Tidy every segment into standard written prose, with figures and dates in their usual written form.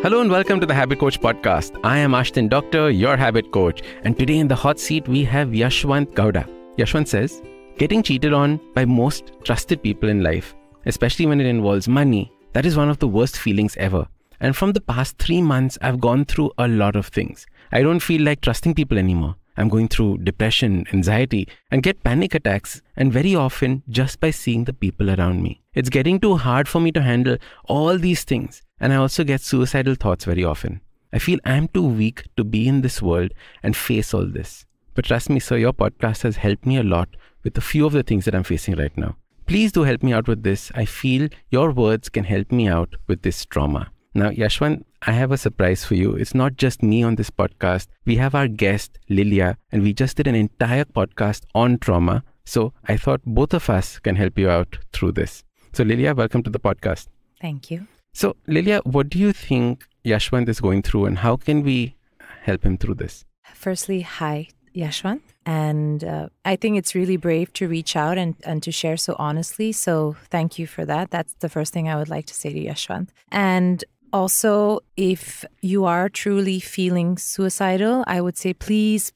Hello and welcome to the Habit Coach podcast. I am Ashdin, doctor, your habit coach. And today in the hot seat, we have Yashwanth Gowda. Yashwanth says, getting cheated on by most trusted people in life, especially when it involves money, that is one of the worst feelings ever. And from the past 3 months, I've gone through a lot of things. I don't feel like trusting people anymore. I'm going through depression, anxiety, and get panic attacks, and very often just by seeing the people around me. It's getting too hard for me to handle all these things, and I also get suicidal thoughts very often. I feel I'm too weak to be in this world and face all this. But trust me, sir, your podcast has helped me a lot with a few of the things that I'm facing right now. Please do help me out with this. I feel your words can help me out with this trauma. Now, Yashwanth, I have a surprise for you. It's not just me on this podcast. We have our guest, Lilya, and we just did an entire podcast on trauma. So I thought both of us can help you out through this. So Lilya, welcome to the podcast. Thank you. So Lilya, what do you think Yashwanth is going through and how can we help him through this? Firstly, hi, Yashwanth. And I think it's really brave to reach out and to share so honestly. So thank you for that. That's the first thing I would like to say to Yashwanth. And also, if you are truly feeling suicidal, I would say please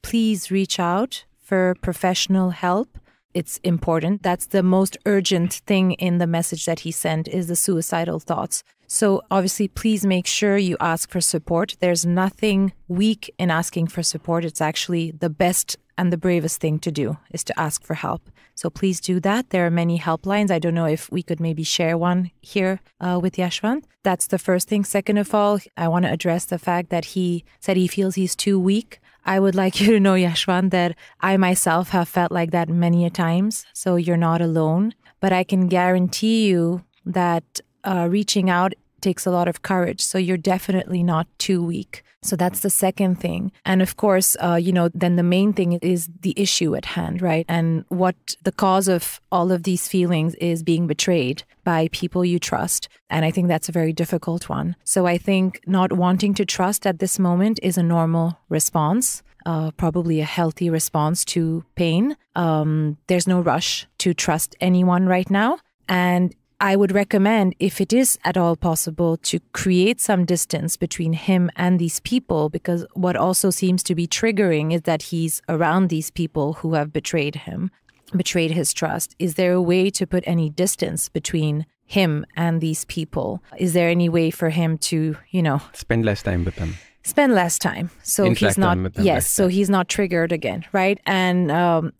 reach out for professional help. It's important. That's the most urgent thing in the message that he sent is the suicidal thoughts. So obviously, please make sure you ask for support. There's nothing weak in asking for support. It's actually the best and the bravest thing to do is to ask for help. So please do that. There are many helplines. I don't know if we could maybe share one here with Yashwanth. That's the first thing. Second of all, I want to address the fact that he said he feels he's too weak. I would like you to know, Yashwanth, that I myself have felt like that many a times. So you're not alone. But I can guarantee you that reaching out takes a lot of courage. So you're definitely not too weak. So that's the second thing. And of course, then the main thing is the issue at hand, right? And what the cause of all of these feelings is being betrayed by people you trust. And I think that's a very difficult one. So I think not wanting to trust at this moment is a normal response. Probably a healthy response to pain. There's no rush to trust anyone right now. And I would recommend, if it is at all possible, to create some distance between him and these people, because what also seems to be triggering is that he's around these people who have betrayed him, betrayed his trust. Is there a way to put any distance between him and these people? Is there any way for him to, spend less time with them? Spend less time. So he's not, so he's not triggered again, right? And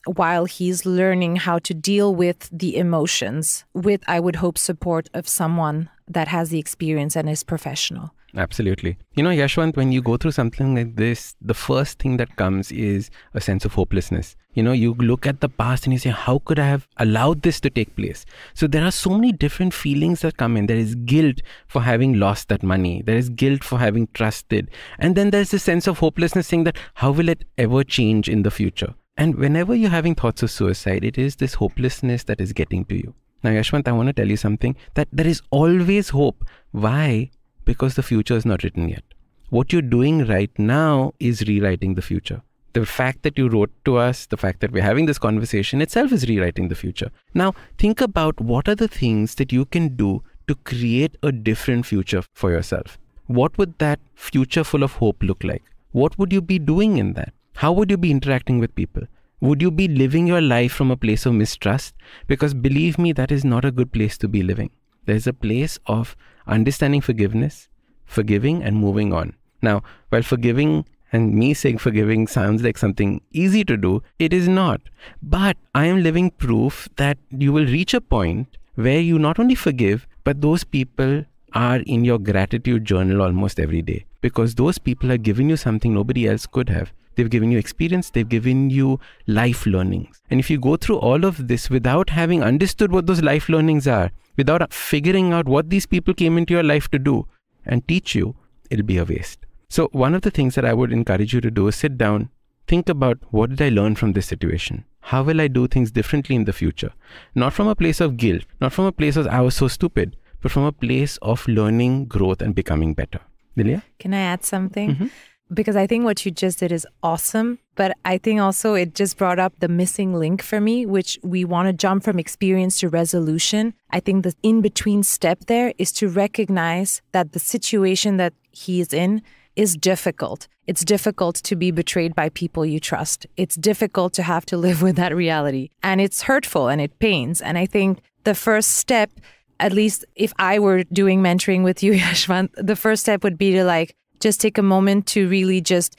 while he's learning how to deal with the emotions with, I would hope, support of someone that has the experience and is professional. Absolutely. Yashwanth, when you go through something like this, the first thing that comes is a sense of hopelessness. You look at the past and you say, how could I have allowed this to take place? So there are so many different feelings that come in. There is guilt for having lost that money. There is guilt for having trusted. And then there's this sense of hopelessness saying that how will it ever change in the future? And whenever you're having thoughts of suicide, it is this hopelessness that is getting to you. Now, Yashwanth, I want to tell you something, that there is always hope. Why? Because the future is not written yet. What you're doing right now is rewriting the future. The fact that you wrote to us, the fact that we're having this conversation itself is rewriting the future. Now, think about what are the things that you can do to create a different future for yourself. What would that future full of hope look like? What would you be doing in that? How would you be interacting with people? Would you be living your life from a place of mistrust? Because believe me, that is not a good place to be living. There's a place of understanding forgiveness, forgiving and moving on. Now, while forgiving and me saying forgiving sounds like something easy to do, it is not. But I am living proof that you will reach a point where you not only forgive, but those people are in your gratitude journal almost every day. Because those people have given you something nobody else could have. They've given you experience, they've given you life learnings. And if you go through all of this without having understood what those life learnings are, without figuring out what these people came into your life to do and teach you, it'll be a waste. So one of the things that I would encourage you to do is sit down, think about what did I learn from this situation? How will I do things differently in the future? Not from a place of guilt, not from a place of I was so stupid, but from a place of learning, growth and becoming better. Lilya? Can I add something? Because I think what you just did is awesome. But I think also it just brought up the missing link for me, which we want to jump from experience to resolution. I think the in-between step there is to recognize that the situation that he's in is difficult. It's difficult to be betrayed by people you trust. It's difficult to have to live with that reality. And it's hurtful and it pains. And I think the first step, at least if I were doing mentoring with you, Yashwanth, the first step would be to just take a moment to really just,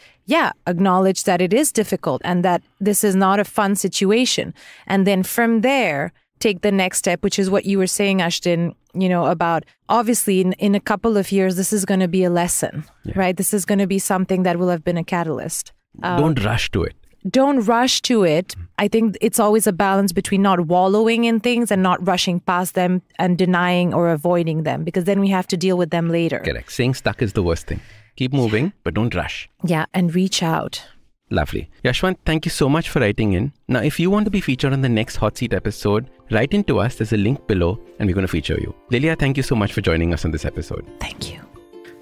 acknowledge that it is difficult and that this is not a fun situation. And then from there, take the next step, which is what you were saying, Ashdin, about obviously in a couple of years, this is going to be a lesson, right? This is going to be something that will have been a catalyst. Don't rush to it. Don't rush to it. I think it's always a balance between not wallowing in things and not rushing past them and denying or avoiding them, because then we have to deal with them later. Correct. Staying stuck is the worst thing. Keep moving, but don't rush. Yeah, and reach out. Lovely. Yashwanth, thank you so much for writing in. Now, if you want to be featured on the next Hot Seat episode, write into us. There's a link below and we're going to feature you. Lilya, thank you so much for joining us on this episode. Thank you.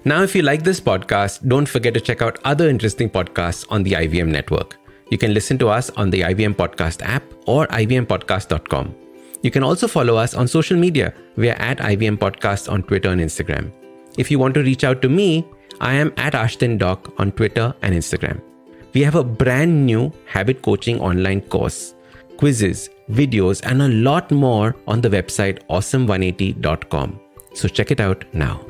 Now, if you like this podcast, don't forget to check out other interesting podcasts on the IVM network. You can listen to us on the IVM Podcast app or ivmpodcast.com. You can also follow us on social media. We are at IVM Podcast on Twitter and Instagram. If you want to reach out to me, I am at Ashdin Doc on Twitter and Instagram. We have a brand new habit coaching online course, quizzes, videos, and a lot more on the website awesome180.com. So check it out now.